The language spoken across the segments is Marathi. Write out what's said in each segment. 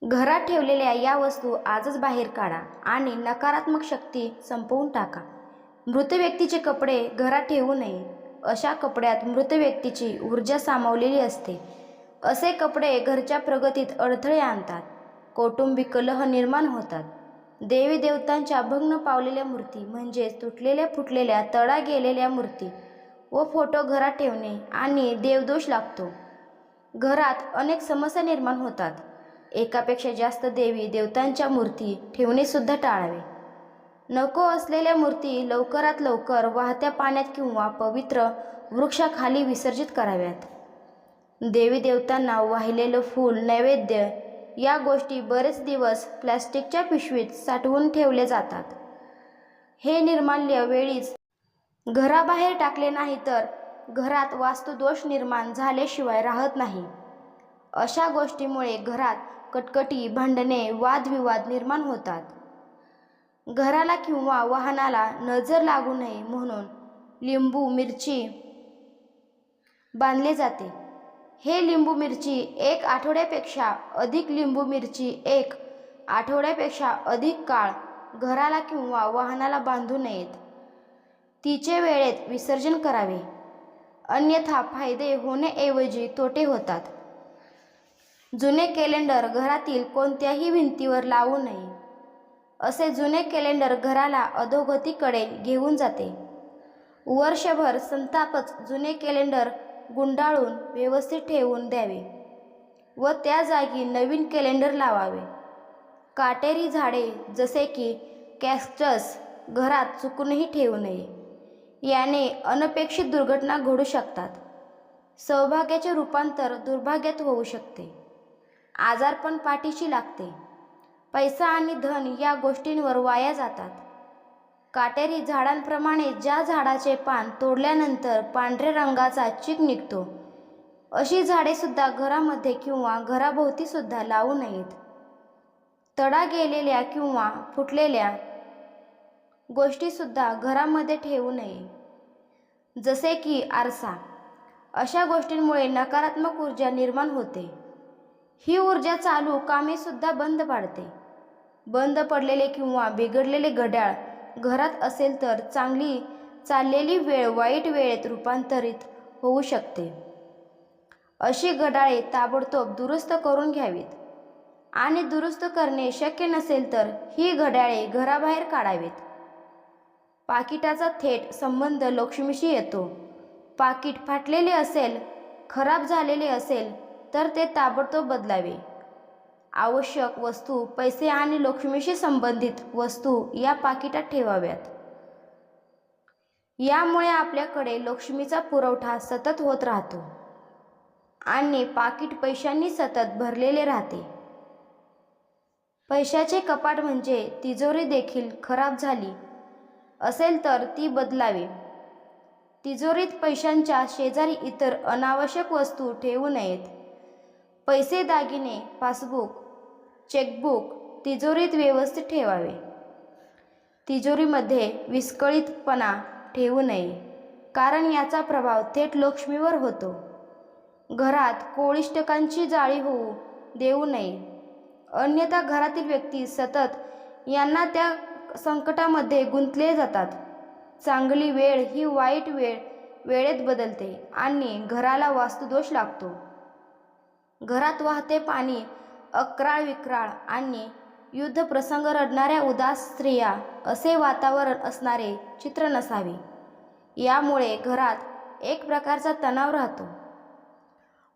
घरात ठेवलेल्या या वस्तू आजच बाहेर काढा आणि नकारात्मक शक्ती संपवून टाका. मृत व्यक्तीचे कपडे घरात ठेवू नये. अशा कपड्यात मृत व्यक्तीची ऊर्जा सामावलेली असते. असे कपडे घरच्या प्रगतीत अडथळे आणतात. कौटुंबिक कलह निर्माण होतात. देवी देवतांच्या भग्न पावलेल्या मूर्ती म्हणजेच तुटलेल्या फुटलेल्या तडा गेलेल्या मूर्ती व फोटो घरात ठेवणे आणि देवदोष लागतो. घरात अनेक समस्या निर्माण होतात. एकापेक्षा जास्त देवी देवतांच्या मूर्ती ठेवणे सुद्धा टाळावे. नको असलेल्या मूर्ती लवकरात लवकर वाहत्या पाण्यात किंवा पवित्र वृक्षाखाली विसर्जित कराव्यात. देवी देवतांना वाहिलेलं फूल, नैवेद्य या गोष्टी बरेच दिवस प्लॅस्टिकच्या पिशवीत साठवून ठेवले जातात. हे निर्माल्य वेळीच घराबाहेर टाकले नाही तर घरात वास्तुदोष निर्माण झाल्याशिवाय राहत नाही. अशा गोष्टीमुळे घरात कटकटी, भांडणे, वादविवाद निर्माण होतात. घराला किंवा वाहनाला नजर लागू नये म्हणून लिंबू मिरची बांधले जाते. हे लिंबू मिरची 1 आठवड्यापेक्षा अधिक लिंबू मिरची 1 आठवड्यापेक्षा अधिक काळ घराला किंवा वाहनाला बांधू नयेत. तिचे वेळेत विसर्जन करावे. अन्यथा फायदे होण्याऐवजी तोटे होतात. जुने कॅलेंडर घरातील कोणत्याही भिंतीवर लावू नये. असे जुने कॅलेंडर घराला अधोगतीकडे घेऊन जाते. वर्षभर संतापच जुने कॅलेंडर गुंडाळून व्यवस्थित ठेवून द्यावे व त्या जागी नवीन कॅलेंडर लावावे. काटेरी झाडे जसे की कॅक्टस घरात चुकूनही ठेवू नये. याने अनपेक्षित दुर्घटना घडू शकतात. सौभाग्याचे रूपांतर दुर्भाग्यात होऊ शकते. आजारपण पाठीशी लागते. पैसा आणि धन या गोष्टींवर वाया जातात. काटेरी झाडांप्रमाणे ज्या झाडाचे पान तोडल्यानंतर पांढऱ्या रंगाचा चीक निघतो, अशी झाडे सुद्धा घरामध्ये किंवा घराभोवती सुद्धा लावू नयेत. तडा गेलेल्या किंवा फुटलेल्या गोष्टी सुद्धा घरामध्ये ठेवू नये, जसे की आरसा. अशा गोष्टींमुळे नकारात्मक ऊर्जा निर्माण होते. ही ऊर्जा चालू कामे सुद्धा बंद पाडते. बंद पडलेले किंवा बिघडलेले घड्याळ घरात असेल तर चांगली चाललेली वेळ वाईट वेळेत रूपांतरित होऊ शकते. अशी घड्याळे ताबडतोब दुरुस्त करून घ्यावीत आणि दुरुस्त करणे शक्य नसेल तर ही घड्याळे घराबाहेर काढावीत. पाकिटाचा थेट संबंध लक्ष्मीशी येतो. पाकिट फाटलेले असेल, खराब झालेले असेल तर ते ताबडतोब बदलावे. आवश्यक वस्तू, पैसे आणि लक्ष्मीशी संबंधित वस्तू या पाकिटात ठेवाव्यात. यामुळे आपल्याकडे लक्ष्मीचा पुरवठा सतत होत राहतो आणि पाकिट पैशांनी सतत भरलेले राहते. पैशाचे कपाट म्हणजे तिजोरी देखील खराब झाली असेल तर ती बदलावी. तिजोरीत पैशांच्या शेजारी इतर अनावश्यक वस्तू ठेवू नयेत. पैसे, दागिने, पासबुक, चेकबुक तिजोरीत व्यवस्थित ठेवावे. तिजोरीमध्ये विस्कळीतपणा ठेवू नये, कारण याचा प्रभाव थेट लक्ष्मीवर होतो. घरात कोळिष्टकांची जाळी होऊ देऊ नये, अन्यथा घरातील व्यक्ती सतत यांना त्या संकटामध्ये गुंतले जातात. चांगली वेळ ही वाईट वेळेत बदलते आणि घराला वास्तुदोष लागतो. घरात वाहते पाणी, अक्राळ विक्राळ आणि युद्धप्रसंग, रडणाऱ्या उदास स्त्रिया असे वातावरण असणारे चित्र नसावे. यामुळे घरात एक प्रकारचा तणाव राहतो.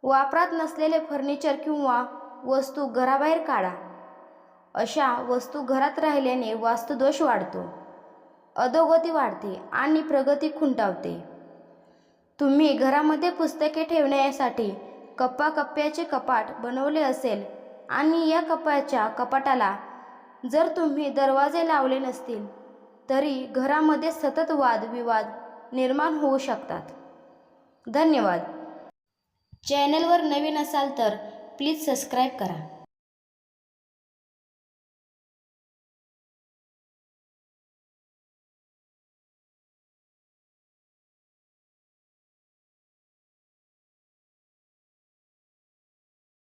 वापरात नसलेले फर्निचर किंवा वस्तू घराबाहेर काढा. अशा वस्तू घरात राहिल्याने वास्तुदोष वाढतो, अधोगती वाढते आणि प्रगती खुंटावते. तुम्ही घरामध्ये पुस्तके ठेवण्यासाठी कप्प्याचे कपाट बनवले असेल आणि या कपाटाला जर तुम्ही दरवाजे लावले नसतील तरी घरामध्ये सतत वादविवाद निर्माण होऊ शकतात. धन्यवाद. चॅनलवर नवीन असाल तर प्लीज सबस्क्राईब करा.